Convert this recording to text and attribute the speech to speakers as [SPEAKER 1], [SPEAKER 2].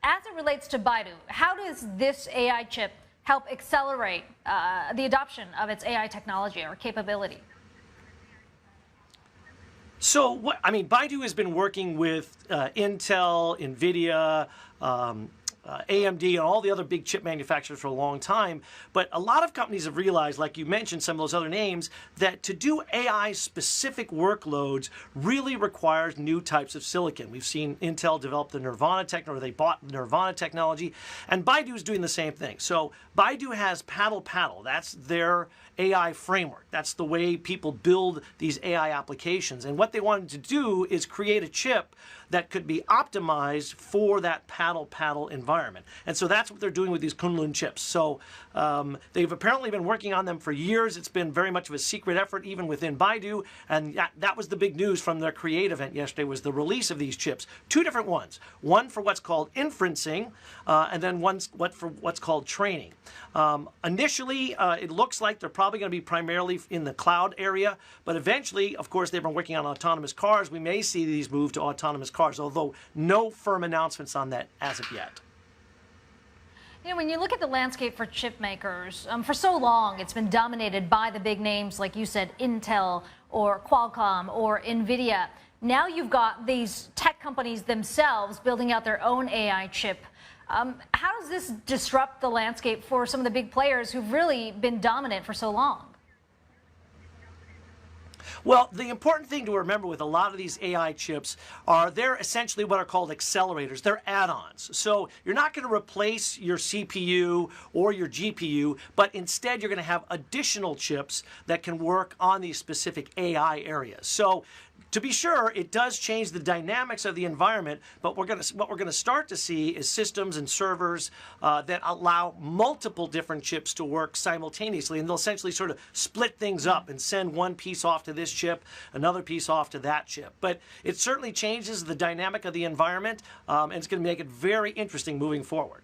[SPEAKER 1] as it relates to Baidu, how does this AI chip help accelerate the adoption of its AI technology or capability?
[SPEAKER 2] So, Baidu has been working with Intel, NVIDIA, AMD, and all the other big chip manufacturers for a long time. But a lot of companies have realized, like you mentioned, some of those other names, that to do AI-specific workloads really requires new types of silicon. We've seen Intel develop the Nirvana technology, or they bought Nirvana technology, and Baidu is doing the same thing. So Baidu has Paddle. That's their AI framework. That's the way people build these AI applications. And what they wanted to do is create a chip that could be optimized for that Paddle environment. And so that's what they're doing with these Kunlun chips. So they've apparently been working on them for years. It's been very much of a secret effort even within Baidu. And that was the big news from their Create event yesterday, was the release of these chips. Two different ones. One for what's called inferencing, and then one for what's called training. Initially, it looks like they're probably going to be primarily in the cloud area, but eventually, of course, they've been working on autonomous cars. We may see these move to autonomous cars, although no firm announcements on that as of yet.
[SPEAKER 1] You know, when you look at the landscape for chip makers, for so long it's been dominated by the big names, like you said, Intel or Qualcomm or NVIDIA. Now you've got these tech companies themselves building out their own AI chip. How does this disrupt the landscape for some of the big players who've really been dominant for so long?
[SPEAKER 2] Well, the important thing to remember with a lot of these AI chips are they're essentially what are called accelerators. They're add-ons. So you're not going to replace your CPU or your GPU, but instead you're going to have additional chips that can work on these specific AI areas. So to be sure, it does change the dynamics of the environment, but what we're going to start to see is systems and servers that allow multiple different chips to work simultaneously, and they'll essentially sort of split things up and send one piece off to this chip, another piece off to that chip. But it certainly changes the dynamic of the environment, and it's going to make it very interesting moving forward.